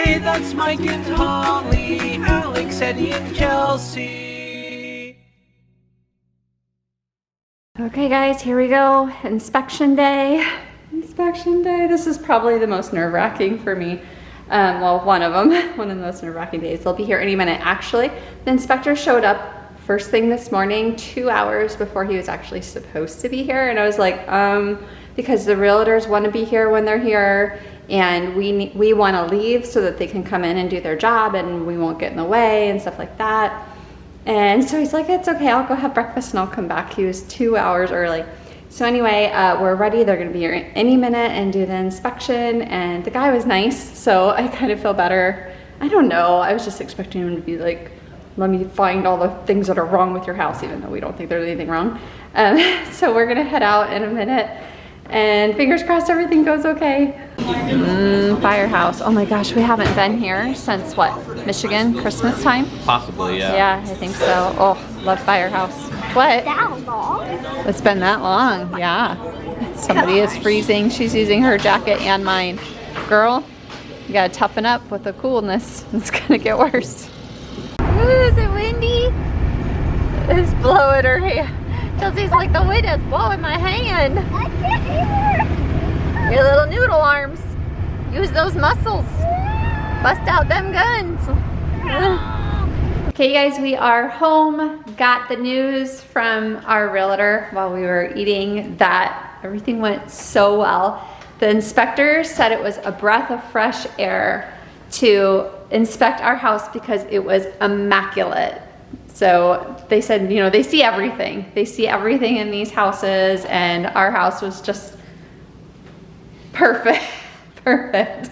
Hey, that's Mike and Holly, Alex, Eddie, and Kelsey. Okay guys, here we go. Inspection day. Inspection day. This is probably the most nerve-wracking for me. Well, one of them, one of the most nerve-wracking days. They'll be here any minute. Actually, the inspector showed up first thing this morning, 2 hours before he was actually supposed to be here. And I was like, because the realtors want to be here when they're here, and we want to leave so that they can come in and do their job and we won't get in the way and stuff like that. And so he's like, it's okay, I'll go have breakfast and I'll come back. He was 2 hours early. So anyway, we're ready. They're gonna be here any minute and do the inspection. And the guy was nice, so I kind of feel better. I don't know, I was just expecting him to be like, let me find all the things that are wrong with your house, even though we don't think there's anything wrong. So we're gonna head out in a minute, and fingers crossed everything goes okay. Firehouse. Oh my gosh, we haven't been here since what? Michigan, Christmas time? Possibly, yeah. Yeah, I think so. Oh, love Firehouse. What? That long? It's been that long, yeah. Somebody is freezing. She's using her jacket and mine. Girl, you gotta toughen up with the coolness. It's gonna get worse. Ooh, is it windy? It's blowing her hair. Chelsea's like, the wind is blowing my hand. I can't hear. Your little noodle arms. Use those muscles. Bust out them guns. Okay, you guys, we are home. Got the news from our realtor while we were eating that everything went so well. The inspector said it was a breath of fresh air to inspect our house because it was immaculate. So they said, you know, they see everything. They see everything in these houses, and our house was just perfect. Perfect.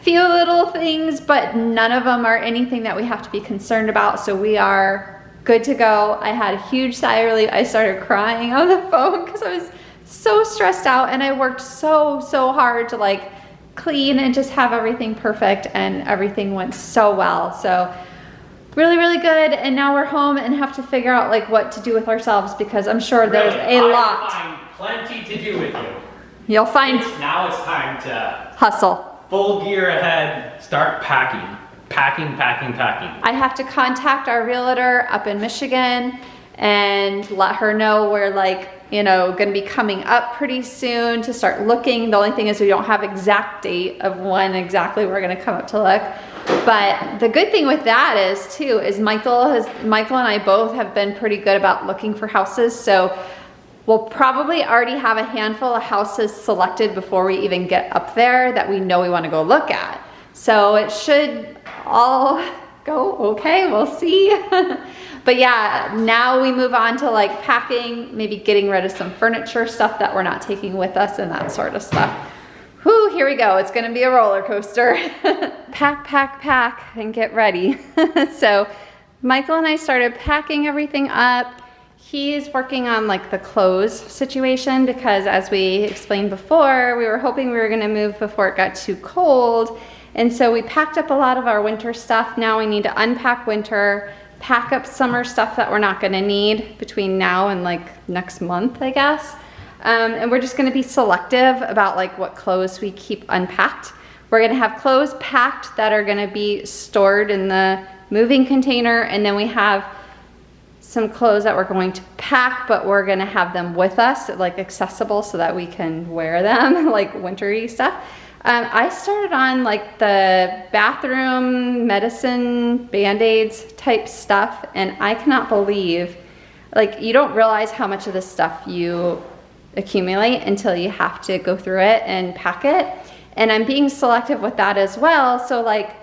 Few little things, but none of them are anything that we have to be concerned about. So we are good to go. I had a huge sigh of relief. I started crying on the phone because I was so stressed out, and I worked so hard to like clean and just have everything perfect, and everything went so well. So really good. And now we're home and have to figure out like what to do with ourselves, because I'm sure there's a lot. Find plenty to do with you. You'll find Now it's time to hustle. full gear ahead, start packing. Packing. I have to contact our realtor up in Michigan and let her know we're like, you know, gonna be coming up pretty soon to start looking. The only thing is we don't have exact date of when exactly we're gonna come up to look. But the good thing with that is too, is Michael and I both have been pretty good about looking for houses. So we'll probably already have a handful of houses selected before we even get up there that we know we want to go look at. So it should all go okay, we'll see. But yeah, now we move on to like packing, maybe getting rid of some furniture stuff that we're not taking with us and that sort of stuff. Whew, here we go, it's gonna be a roller coaster. Pack, and get ready. So Michael and I started packing everything up. He's working on like the clothes situation, because as we explained before, we were hoping we were gonna move before it got too cold. And so we packed up a lot of our winter stuff. Now we need to unpack winter, pack up summer stuff that we're not gonna need between now and like next month, I guess. And we're just gonna be selective about like what clothes we keep unpacked. We're gonna have clothes packed that are gonna be stored in the moving container, and then we have some clothes that we're going to pack, but we're gonna have them with us, like accessible so that we can wear them, like wintry stuff. I started on like the bathroom medicine, Band-Aids type stuff, and I cannot believe, like you don't realize how much of this stuff you accumulate until you have to go through it and pack it. And I'm being selective with that as well. So like,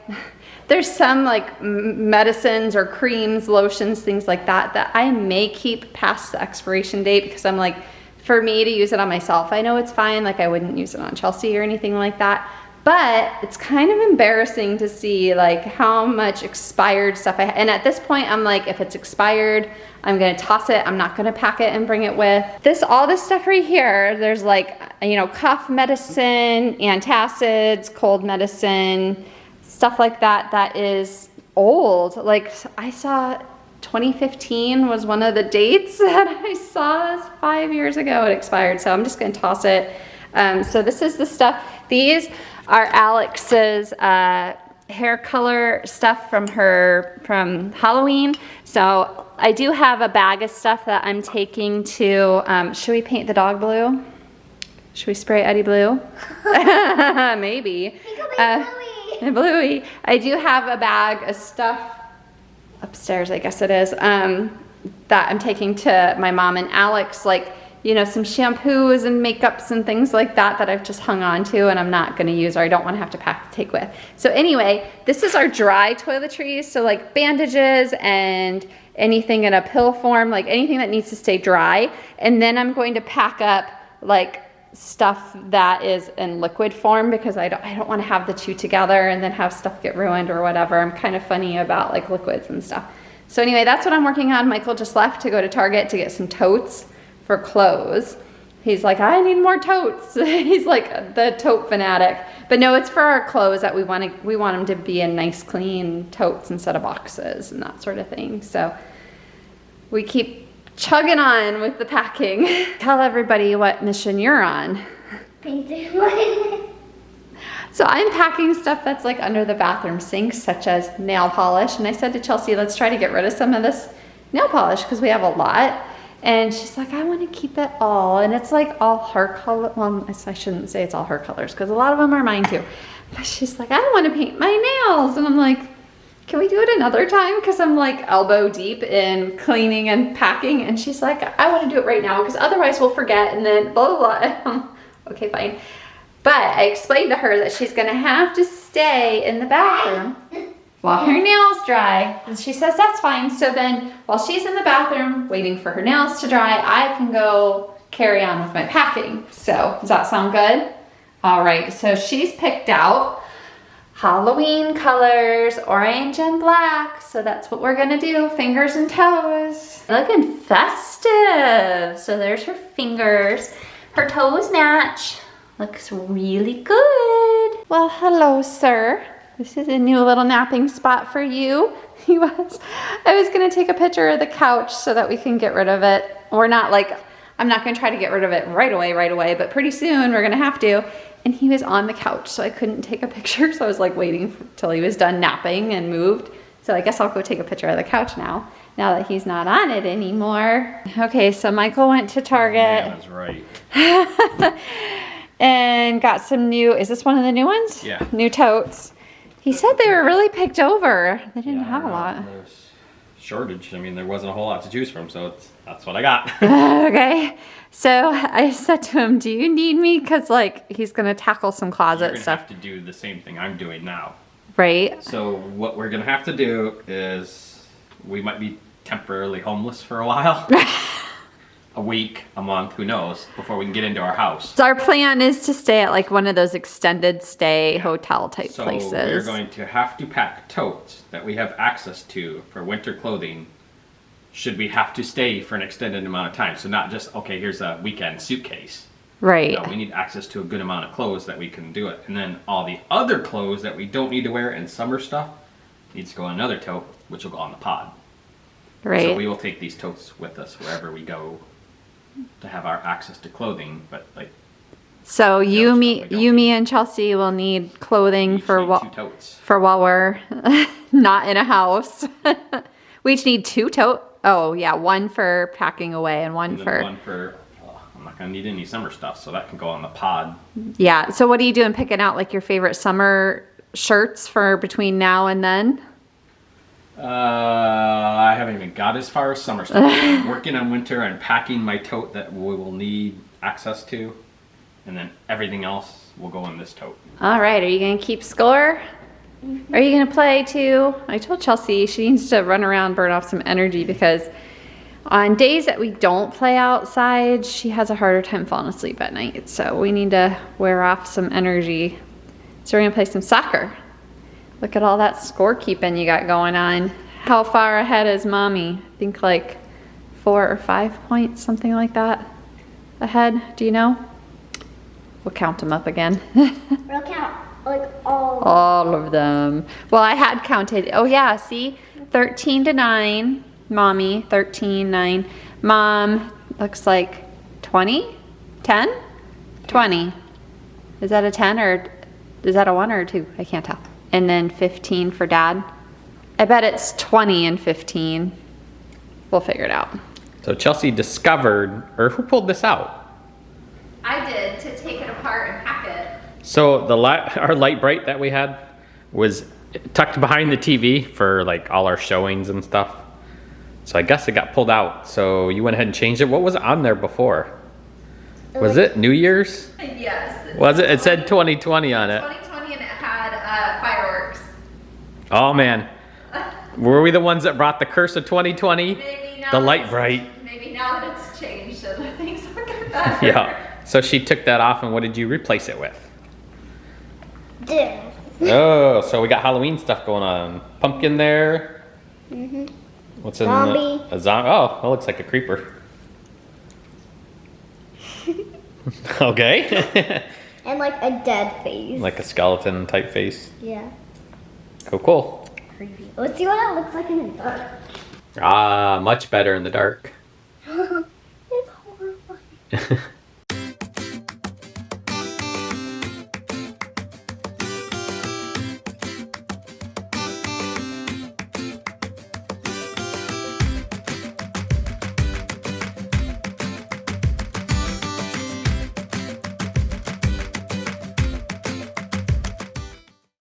there's some like medicines or creams, lotions, things like that, that I may keep past the expiration date, because I'm like, for me to use it on myself, I know it's fine. Like I wouldn't use it on Chelsea or anything like that. But it's kind of embarrassing to see like how much expired stuff I have. And at this point, I'm like, if it's expired, I'm gonna toss it. I'm not gonna pack it and bring it with. All this stuff right here, there's like, you know, cough medicine, antacids, cold medicine, stuff like that, that is old. Like I saw 2015 was one of the dates that I saw 5 years ago it expired. So I'm just gonna toss it. So this is the stuff. These are Alex's hair color stuff from Halloween. So I do have a bag of stuff that I'm taking to, should we paint the dog blue? Should we spray Eddie blue? Maybe. Bluey. I do have a bag of stuff upstairs, I guess it is, that I'm taking to my mom and Alex, like, you know, some shampoos and makeups and things like that that I've just hung on to and I'm not gonna use, or I don't wanna have to take with. So anyway, this is our dry toiletries. So like bandages and anything in a pill form, like anything that needs to stay dry. And then I'm going to pack up like stuff that is in liquid form because I don't wanna have the two together and then have stuff get ruined or whatever. I'm kind of funny about like liquids and stuff. So anyway, that's what I'm working on. Michael just left to go to Target to get some totes for clothes. He's like, I need more totes. He's like the tote fanatic. But no, it's for our clothes that we want them to be in nice clean totes instead of boxes and that sort of thing. So we keep chugging on with the packing. Tell everybody what mission you're on. So I'm packing stuff that's like under the bathroom sink, such as nail polish. And I said to Chelsea, let's try to get rid of some of this nail polish because we have a lot. And she's like, I want to keep it all. And it's like all her color. Well, I shouldn't say it's all her colors because a lot of them are mine too. But she's like, I want to paint my nails. And I'm like, can we do it another time? Because I'm like elbow deep in cleaning and packing. And she's like, I want to do it right now because otherwise we'll forget. And then blah, blah, blah. Okay, fine. But I explained to her that she's going to have to stay in the bathroom while her nails dry. And she says, that's fine. So then while she's in the bathroom waiting for her nails to dry, I can go carry on with my packing. So does that sound good? All right, so she's picked out Halloween colors, orange and black. So that's what we're gonna do, fingers and toes. Looking festive. So there's her fingers. Her toes match. Looks really good. Well, hello, sir. This is a new little napping spot for you. I was gonna take a picture of the couch so that we can get rid of it. Or not like, I'm not gonna try to get rid of it right away, but pretty soon we're gonna have to. And he was on the couch, so I couldn't take a picture. So I was like waiting till he was done napping and moved. So I guess I'll go take a picture of the couch now that he's not on it anymore. Okay, so Michael went to Target. Yeah, that's right. And got some new, is this one of the new ones? Yeah. New totes. He said they were really picked over. They didn't have a lot. There's shortage. I mean, there wasn't a whole lot to choose from, so that's what I got. Okay. So I said to him, do you need me? Because like he's going to tackle some closet You're gonna stuff. have to do the same thing I'm doing now. Right. So what we're going to have to do is we might be temporarily homeless for a while. A week, a month, who knows, before we can get into our house. So our plan is to stay at like one of those extended stay hotel type places. So we're going to have to pack totes that we have access to for winter clothing should we have to stay for an extended amount of time. So not just, okay, here's a weekend suitcase. Right. No, we need access to a good amount of clothes that we can do it. And then all the other clothes that we don't need to wear and summer stuff needs to go in another tote, which will go on the pod. Right. So we will take these totes with us wherever we go to have our access to clothing, but like. So you, me and Chelsea will need clothing two totes. for while we're not in a house. We each need two totes. Oh yeah, one for packing away and one for. I'm not gonna need any summer stuff, so that can go on the pod. Yeah. So what are you doing? Picking out like your favorite summer shirts for between now and then? I haven't even got as far as summer stuff. I'm working on winter and packing my tote that we will need access to, and then everything else will go in this tote. All right, are you gonna keep score? Are you gonna play too? I told Chelsea she needs to run around, burn off some energy because on days that we don't play outside, she has a harder time falling asleep at night. So we need to wear off some energy. So we're gonna play some soccer. Look at all that scorekeeping you got going on. How far ahead is mommy? I think like 4 or 5 points, something like that ahead. Do you know? We'll count them up again. We'll count like all of them. Well, I had counted. Oh yeah, see? 13-9. Mommy, 13-9. Mom, looks like 20? 10? 20. Is that a 10 or is that a 1 or a 2? I can't tell. and then 15 for Dad. I bet it's 20 and 15. We'll figure it out. So Chelsea discovered, or who pulled this out? I did, to take it apart and hack it. So our light bright that we had was tucked behind the TV for like all our showings and stuff. So I guess it got pulled out. So you went ahead and changed it. What was on there before? Was it New Year's? Yes. Was it? It said 2020 on it. 2020 and it had fireworks. Oh man. Were we the ones that brought the curse of 2020? Maybe now The light bright. Maybe now that it's changed, so things will get better. Yeah. So she took that off, and what did you replace it with? There. Oh, so we got Halloween stuff going on. Pumpkin there. What's in Zombie. a zombie? Oh, that looks like a creeper. Okay. And like a dead face. Like a skeleton type face. Yeah. Cool. Creepy. Let's see what it looks like in the dark. Ah, much better in the dark. It's horrifying.